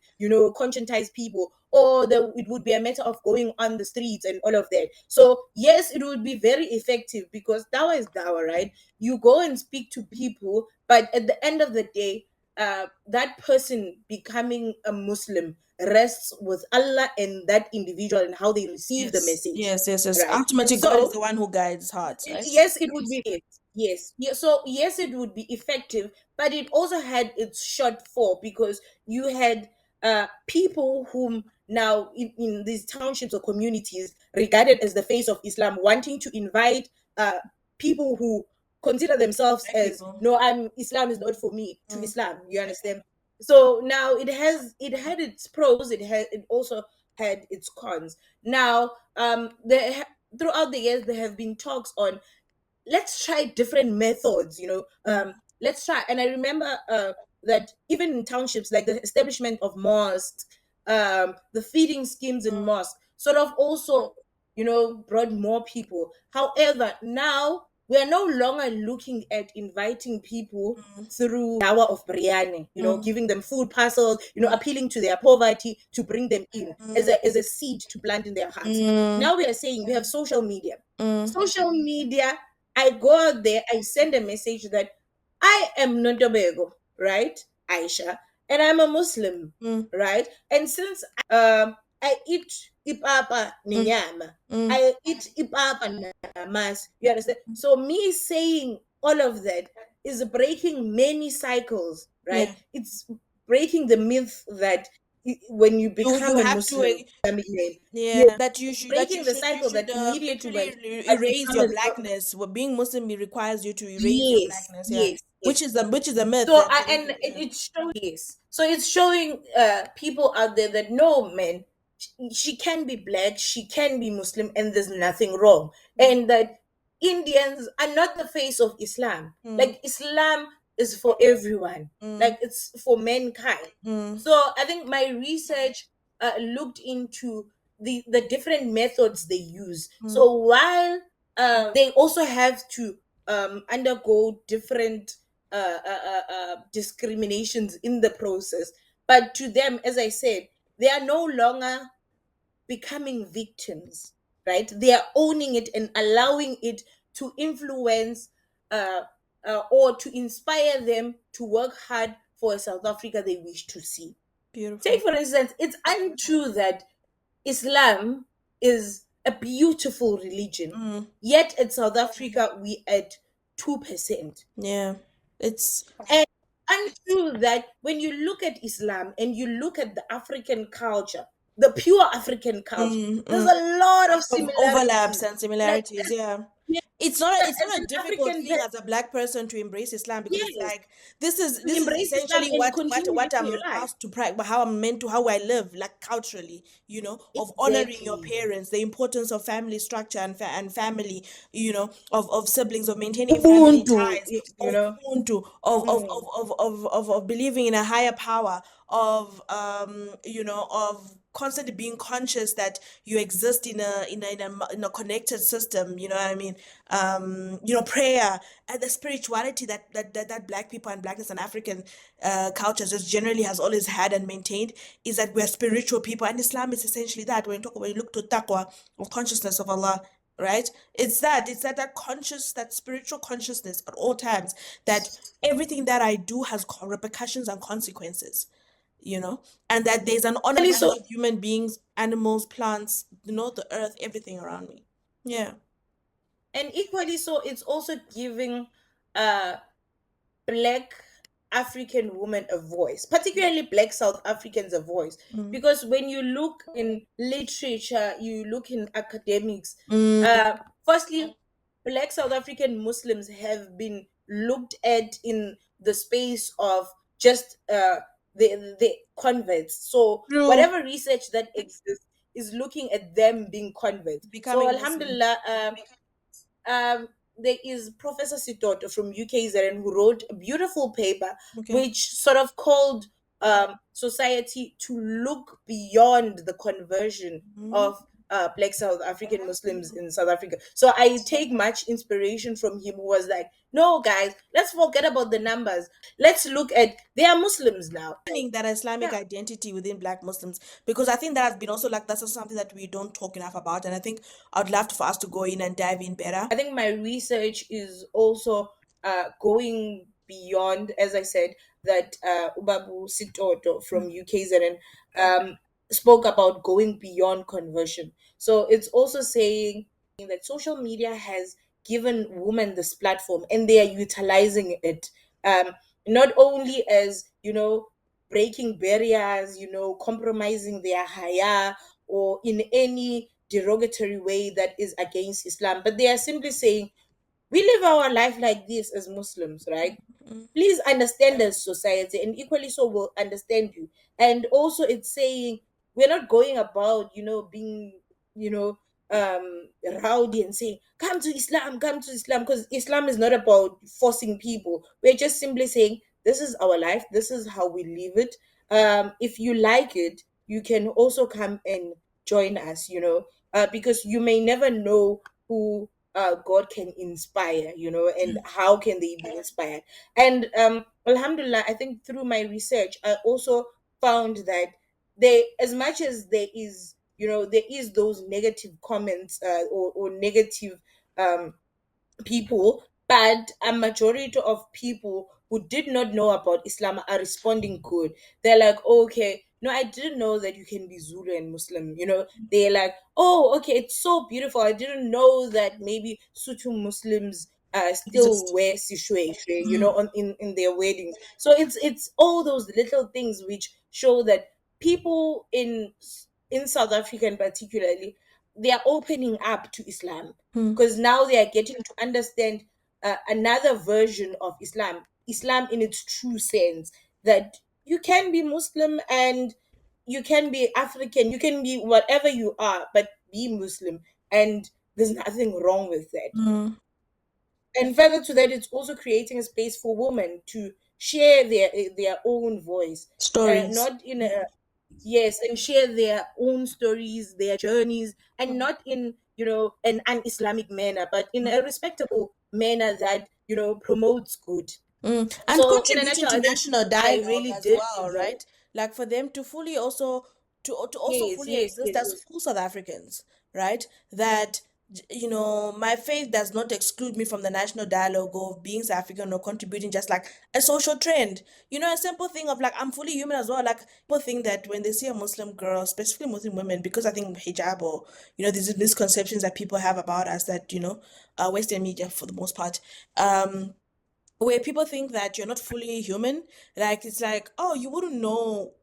S2: conscientize people, or it would be a matter of going on the streets and all of that. So yes, it would be very effective because dawa is dawa, right? You go and speak to people, but at the end of the day, that person becoming a Muslim rests with Allah and that individual and how they receive the
S1: Yes.
S2: message,
S1: Yes. Yes. Yes.
S2: right?
S1: Ultimately, God is
S2: So
S1: the one who guides hearts, right?
S2: yes, it would be, yes, yeah, so yes, it would be effective, but it also had its shortfall because you had people whom now in these townships or communities regarded as the face of Islam wanting to invite people who consider themselves
S1: Black
S2: as,
S1: people.
S2: no, I'm Islam is not for me, to
S1: Mm.
S2: Islam, you understand. So now it had its pros, it also had its cons. Now throughout the years there have been talks on, let's try different methods, let's try. And I remember that even in townships, like the establishment of mosques, the feeding schemes in mosques sort of also brought more people. However, now we are no longer looking at inviting people
S1: Mm.
S2: through hour of biryani,
S1: Mm.
S2: giving them food parcels,
S1: Mm.
S2: appealing to their poverty to bring them in as
S1: Mm.
S2: a seed to plant in their hearts.
S1: Mm.
S2: Now we are saying we have social media.
S1: Mm.
S2: Social media, I go out there, I send a message that I am Nontobeko, right? Aisha. and I'm a Muslim,
S1: mm,
S2: right? And since I eat ipapa
S1: mm,
S2: ninyama,
S1: mm,
S2: I eat ipapa namas. You understand? So me saying all of that is breaking many cycles, right?
S1: yeah.
S2: It's breaking the myth that when you
S1: You
S2: become a
S1: have to
S2: Muslim, Islamic name,
S1: yeah,
S2: yes,
S1: that
S2: it's breaking the
S1: you
S2: cycle
S1: should
S2: that immediately
S1: literally
S2: when I
S1: erase
S2: become
S1: your
S2: a
S1: blackness. Well, being Muslim requires you to erase your
S2: yes,
S1: blackness. Yeah,
S2: yes, yes.
S1: which is a myth
S2: So
S1: that
S2: I
S1: people
S2: and
S1: yeah.
S2: it's showing this. So it's showing people out there that no, man, she can be black, she can be Muslim, and there's nothing wrong,
S1: Mm,
S2: and that Indians are not the face of Islam.
S1: mm,
S2: Like Islam is for everyone,
S1: mm,
S2: like it's for mankind.
S1: mm,
S2: So I think my research looked into the different methods they use.
S1: mm.
S2: So while they also have to undergo different discriminations in the process. But to them, as I said, they are no longer becoming victims, right? They are owning it and allowing it to influence uh, or to inspire them to work hard for a South Africa they wish to see. Take,
S1: Beautiful.
S2: for instance, it's untrue that Islam is a beautiful religion,
S1: Mm,
S2: yet in South Africa, we at 2%.
S1: yeah, it's
S2: And untrue that when you look at Islam and you look at the African culture, the pure African culture,
S1: mm,
S2: there's
S1: mm.
S2: a lot of
S1: Of overlaps
S2: similarities.
S1: and
S2: Like,
S1: similarities. Yeah,
S2: yeah,
S1: it's
S2: as
S1: not a
S2: an
S1: difficult
S2: African,
S1: thing as a black person to embrace Islam because it's
S2: yes,
S1: like
S2: to
S1: this is
S2: embrace Islam
S1: essentially
S2: and continue
S1: what
S2: living
S1: I'm
S2: your life.
S1: asked to practice, how I'm meant to how I live like culturally, you know, of honoring your
S2: Exactly.
S1: parents, the importance of family structure and family, you know, of siblings, of maintaining family
S2: Ubuntu,
S1: ties,
S2: you
S1: of
S2: know.
S1: ubuntu,
S2: Mm.
S1: of believing in a higher power, of you know, of constantly being conscious that you exist in a connected system, you know what I mean, you know, prayer and the spirituality that black people and blackness and African cultures just generally has always had and maintained, is that we're spiritual people, and Islam is essentially that. When you look to taqwa, of consciousness of Allah, right? It's that conscious, that spiritual consciousness at all times, that everything that I do has repercussions and consequences, you know, and that there's an
S2: And
S1: honoring
S2: so,
S1: of human beings, animals, plants, you know, the earth, everything around me. Yeah.
S2: and equally so, it's also giving uh black African women a voice, particularly black South Africans a voice.
S1: Mm.
S2: Because when you look in literature, you look in academics,
S1: Mm.
S2: uh, firstly, black South African Muslims have been looked at in the space of just the converts. So
S1: True.
S2: whatever research that exists is looking at them being converts. So
S1: Becoming Muslim.
S2: Alhamdulillah, um, there is Professor Sitoto from UKZN who wrote a beautiful paper
S1: Okay.
S2: which sort of called society to look beyond the conversion
S1: Mm.
S2: of black South African Muslims in South Africa. So I take much inspiration from him, who was like, no, guys, let's forget about the numbers. Let's look at they are Muslims now.
S1: That Islamic
S2: Yeah.
S1: identity within Black Muslims, because I think that has been also like that's also something that we don't talk enough about, and I think I'd love for us to go in and dive in better.
S2: I think my research is also going beyond, as I said, that Ubabu Sitoto from UKZN spoke about going beyond conversion. So it's also saying that social media has given women this platform and they are utilizing it, um, not only as, breaking barriers, compromising their haya or in any derogatory way that is against Islam, but they are simply saying, we live our life like this as Muslims, right?
S1: Mm.
S2: Please understand the society, and equally so will understand you. And also it's saying we're not going about, being, you know rowdy and saying come to Islam, because Islam is not about forcing people. We're just simply saying this is our life, this is how we live it. If you like it, you can also come and join us, because you may never know who God can inspire, and how can they be inspired. And Alhamdulillah, I think through my research, I also found that as much as there is those negative comments, or negative um, people, but a majority of people who did not know about Islam are responding good. They're like, oh, okay, no, I didn't know that you can be Zulu and Muslim. They're like, oh, okay, it's so beautiful. I didn't know that maybe Sutu Muslims still
S1: Exist.
S2: wear sishwe,
S1: Mm,
S2: in their weddings. So it's all those little things which show that people in South Africa, in particularly, they are opening up to Islam,
S1: mm,
S2: because now they are getting to understand another version of Islam in its true sense, that you can be Muslim and you can be African, you can be whatever you are, but be Muslim, and there's nothing wrong with that.
S1: mm.
S2: And further to that, it's also creating a space for women to share their own voice,
S1: Stories.
S2: not in a yes, and share their own stories, their journeys, and
S1: Mm,
S2: not in an un-Islamic manner, but in a respectable manner that promotes good.
S1: mm. And
S2: So in a
S1: contributing
S2: nutshell,
S1: to
S2: I think
S1: national
S2: I
S1: dialogue
S2: really
S1: as
S2: did
S1: well,
S2: enjoy.
S1: right? Like for them to fully also to also
S2: Yes,
S1: fully
S2: yes,
S1: exist
S2: yes,
S1: as
S2: yes.
S1: full South Africans, right? That my faith does not exclude me from the national dialogue of being South African or contributing just like a social trend. A simple thing of like I'm fully human as well. Like people think that when they see a Muslim girl, specifically Muslim women, because I think hijab or these misconceptions that people have about us that Western media for the most part. Where people think that you're not fully human, like it's like, oh, you wouldn't know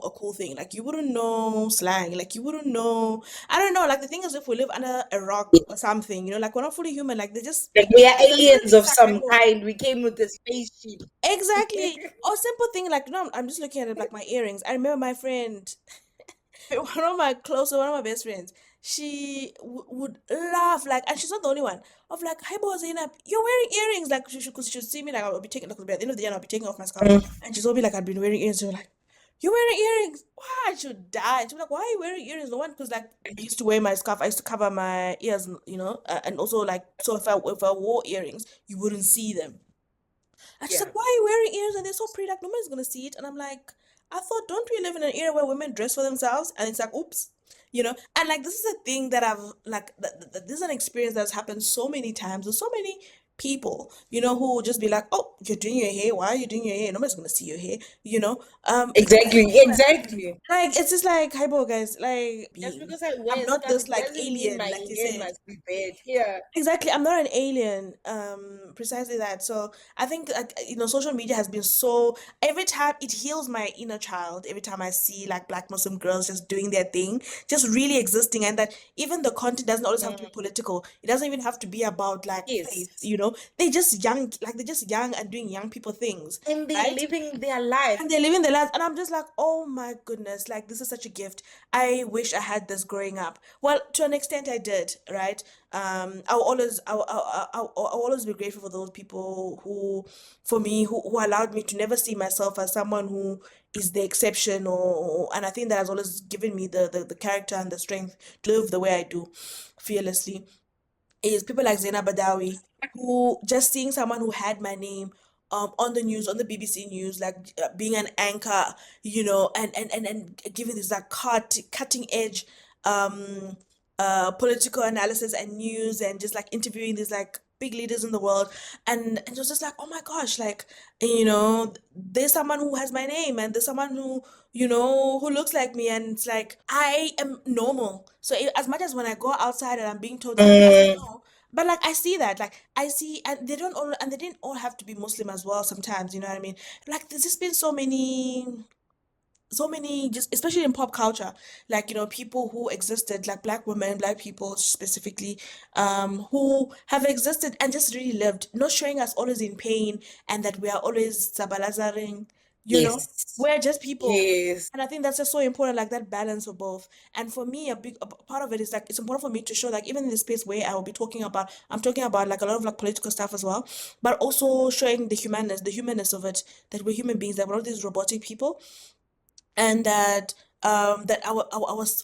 S1: a cool thing, like you wouldn't know slang, like you wouldn't know, I don't know, like the thing is if we live under a rock or something, like we're not fully human, like they just
S2: Like we are
S1: there's certain
S2: aliens
S1: things
S2: of
S1: like
S2: some
S1: hypo.
S2: kind. We came with a spaceship.
S1: Exactly. Or simple thing like, no, I'm just looking at it like my earrings. I remember my friend, one of my best friends, she would laugh like, and she's not the only one. Of like, hi, boss, Zainab, you're wearing earrings. Like, because she should see me like I'll be taking, like, at the end of the day, I'll be taking off my scarf, and she's always like, I've been wearing earrings. So like, you're wearing earrings? Why? I should die. She's like, why are you wearing earrings? No one, because like I used to wear my scarf. I used to cover my ears, and also like, so if I wore earrings, you wouldn't see them. And she's
S2: Yeah,
S1: like, why are you wearing earrings? And they're so pretty, like nobody's gonna see it. And I'm like, I thought, don't we live in an era where women dress for themselves? And it's like, oops, And like this is a thing that I've like this is an experience that's happened so many times with so many people, who will just be like, oh, you're doing your hair. Why are you doing your hair? Nobody's gonna see your hair, It's just
S2: exactly, exactly.
S1: like it's just like, hi, bro, guys, like
S2: Just
S1: being.
S2: because I
S1: I'm
S2: wear a
S1: not
S2: scarf,
S1: this
S2: it
S1: like
S2: doesn't mean
S1: alien,
S2: my
S1: like you
S2: hair
S1: said.
S2: must be bad. Yeah,
S1: Exactly, I'm not an alien. Precisely that. So I think like social media has been so every time it heals my inner child. Every time I see like Black Muslim girls just doing their thing, just really existing, and that even the content doesn't always have to be
S2: mm,
S1: political. It doesn't even have to be about like faith.
S2: yes,
S1: They're just young and doing young people things,
S2: and they're
S1: right?
S2: living their life.
S1: And they're living their lives, and I'm just like, oh my goodness, like this is such a gift. I wish I had this growing up. Well, to an extent, I did, right? I'll always be grateful for those people who, for me, who allowed me to never see myself as someone who is the exception, and I think that has always given me the character and the strength to live the way I do, fearlessly, is people like Zainab Badawi, who just seeing someone who had my name on the news, on the BBC News, like being an anchor, and giving this like cutting edge um political analysis and news, and just like interviewing these like big leaders in the world, and it was just like, oh my gosh, like there's someone who has my name, and there's someone who looks like me, and it's like I am normal. So as much as when I go outside and I'm being told like you mustn't
S2: Mm,
S1: know, but like I see that, like I see, and they didn't all have to be Muslim as well. Sometimes, you know what I mean. Like there's just been so many, just especially in pop culture, like people who existed, like Black women, Black people specifically, who have existed and just really lived, not showing us always in pain, and that we are always sabalazaring,
S2: yes,
S1: we're just people.
S2: yes,
S1: And I think that's just so important, like that balance of both. And for me, a part of it is like it's important for me to show, like even in the space where I will be I'm talking about like a lot of like political stuff as well, but also showing the humanness of it, that we're human beings, that we're not these robotic people, and that that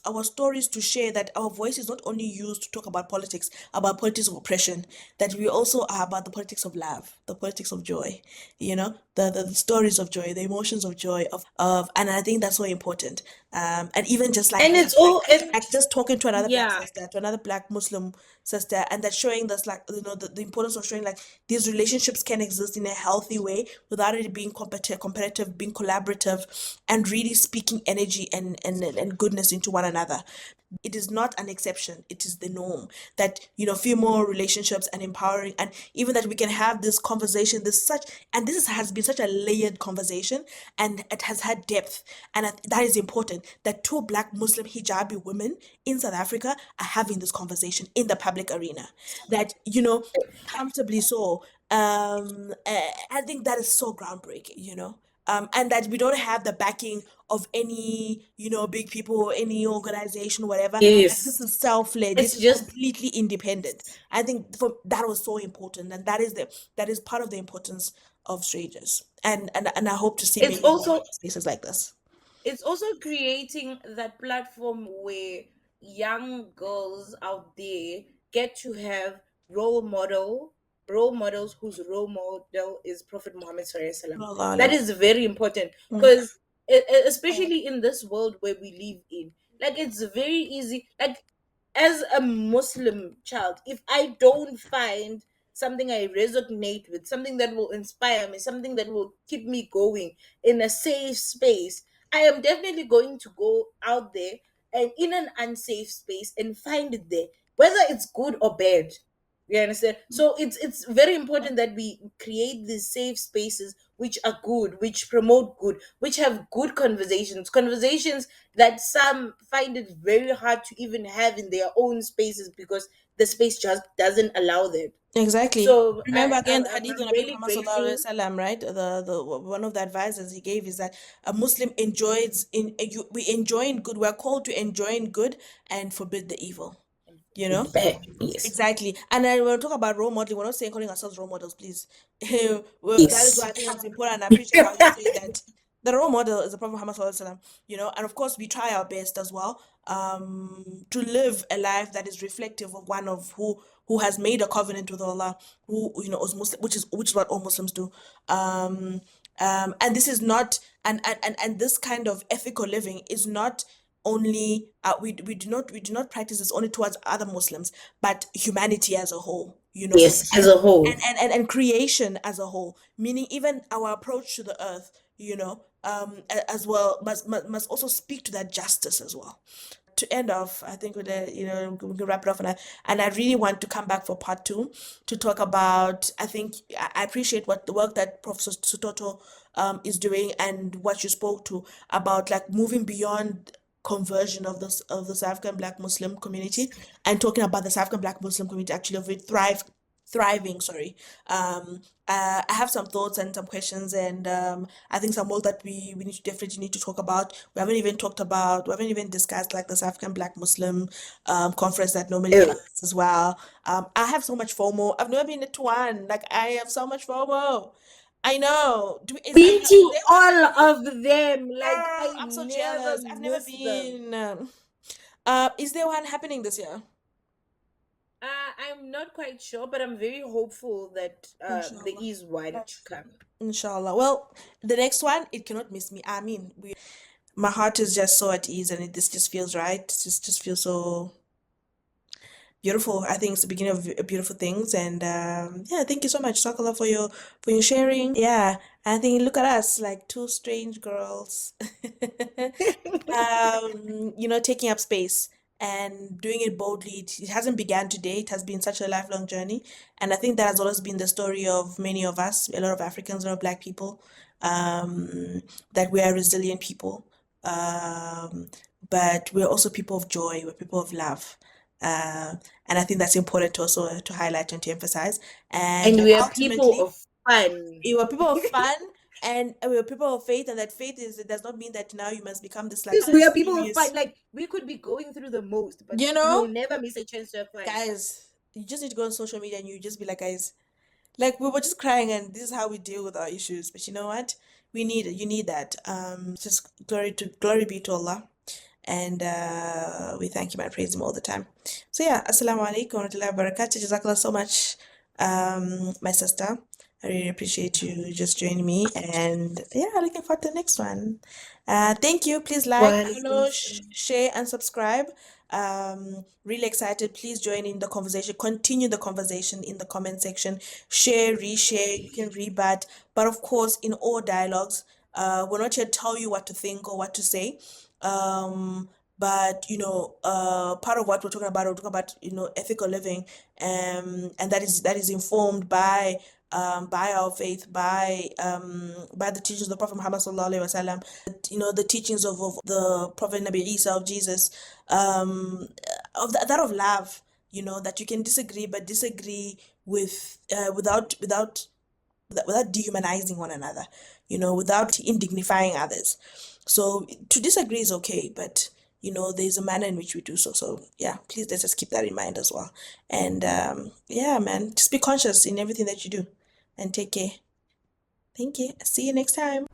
S1: our stories to share, that our voice is not only used to talk about politics of oppression, that we also are about the politics of love, the politics of joy, the stories of joy, the emotions of joy, and I think that's so important. And even just like
S2: And
S1: this,
S2: it's all and
S1: like just talking to another black
S2: yeah,
S1: sister, to another black Muslim sister, and that showing this, like, the importance of showing like these relationships can exist in a healthy way without it being competitive, being collaborative, and really speaking energy and goodness into one another. It is not an exception, it is the norm, that female relationships and empowering, and even that we can have this conversation, has been such a layered conversation, and it has had depth, and that is important, that two black Muslim hijabi women in South Africa are having this conversation in the public arena, that comfortably so. I think that is so groundbreaking, and that we don't have the backing of any, big people or any organization, whatever. Like, this
S2: yes,
S1: is self-led. This
S2: it's
S1: is
S2: just
S1: completely independent. I think that was so important, and that is part of the importance of strangers. And I hope to see
S2: it's
S1: many more
S2: also
S1: spaces like this.
S2: it's also creating that platform where young girls out there get to have role model role models whose role model is Prophet Muhammad Sallallahu Alaihi Wasallam.
S1: Wallahu
S2: That
S1: alam.
S2: is very important
S1: Mm.
S2: because especially in this world where we live in, like it's very easy, like as a Muslim child, if I don't find something I resonate with, something that will inspire me, something that will keep me going in a safe space, I am definitely going to go out there and in an unsafe space and find it there, whether it's good or bad. You understand? So it's very important that we create these safe spaces which are good, which promote good, which have good conversations that some find it very hard to even have in their own spaces because the space just doesn't allow that.
S1: Exactly.
S2: So
S1: Remember again the hadith
S2: I'm
S1: of Nabi
S2: really
S1: Muhammad sallallahu alaihi
S2: grateful.
S1: wasallam, right? The one of the advices he gave is that a Muslim enjoys we enjoy in good. We're called to enjoy in good and forbid the evil. You know?
S2: Yes,
S1: Exactly. And then when we talk about role modeling, we're not saying calling ourselves role models, please. Well, that is why
S2: yes,
S1: I think it's important. I appreciate how you say that the role model is the Prophet Muhammad Sallallahu Alaihi Wasallam, and of course we try our best as well, to live a life that is reflective of one of who has made a covenant with Allah, who is Muslim, which is what all Muslims do. Um, and this is not, and this kind of ethical living is not only, we do not practice this only towards other Muslims, but humanity as a whole,
S2: yes, as a whole.
S1: and creation as a whole, meaning even our approach to the earth, as well, must also speak to that justice as well. To end off, I think we can wrap it off, and I really want to come back for part two to talk about. I think I appreciate what the work that Professor Sutoto is doing, and what you spoke to about, like, moving beyond conversion of the South African Black Muslim community, and talking about the South African Black Muslim community actually of it thriving, sorry. I have some thoughts and some questions, and I think some work that we definitely need to talk about. We haven't even discussed, like, the South African Black Muslim conference that normally
S2: Oh,
S1: happens as well. I have so much FOMO. I've never been to one. Like, I have so much FOMO. I know.
S2: been
S1: Is
S2: to
S1: there one
S2: all
S1: happening?
S2: of them. Like
S1: Girl,
S2: I
S1: I'm so
S2: never
S1: jealous. I've never
S2: miss them.
S1: been. Is there one happening this year?
S2: I'm not quite sure, but I'm very hopeful that there
S1: Inshallah.
S2: is one to come.
S1: Inshallah. Well, the next one, it cannot miss me. I mean, my heart is just so at ease, and this just feels right. It just feels so beautiful. I think it's the beginning of beautiful things, and yeah, thank you so much, Sakala, for your sharing. Yeah, I think, look at us, like two strange girls, taking up space and doing it boldly. It hasn't began today. It has been such a lifelong journey, and I think that has always been the story of many of us, a lot of Africans, a lot of Black people, that we are resilient people. Um, but we're also people of joy. We're people of love. And I think that's important to also to highlight and to emphasize. And
S2: And we are people
S1: ultimately,
S2: of fun.
S1: we were people of fun, and we were people of faith, and that faith does not mean that now you must become this, like,
S2: Yes, we are people of
S1: serious,
S2: fun. Like we could be going through the most, but
S1: you
S2: we
S1: know,
S2: will never miss a chance to have fun.
S1: guys. You just need to go on social media and you just be like, guys, like, we were just crying, and this is how we deal with our issues. But you know what? We need it. You need that. Just glory be to Allah. and we thank him and praise him all the time. So yeah, assalamu alaikum wa rahmatullahi wa barakatuh. Jazakallah so much, my sister. I really appreciate you just joining me, and yeah, looking forward to the next one. Thank you. Please like,
S2: Walaikum
S1: follow,
S2: salam.
S1: share, and subscribe. Really excited. Please join in the conversation. Continue the conversation in the comment section. Share, reshare. You can rebut, but of course, in all dialogues, we're not here to tell you what to think or what to say. But part of what we're talking about, ethical living, and that is informed by our faith, by the teachings of the Prophet Muhammad sallallahu alaihi wasallam, the teachings of the Prophet Nabi Isa, of Jesus, that of love, that you can disagree, but disagree with without dehumanizing one another, without indignifying others. So to disagree is okay, but there's a manner in which we do so. So yeah, please let's just keep that in mind as well. And yeah, man, just be conscious in everything that you do, and take care. Thank you. See you next time.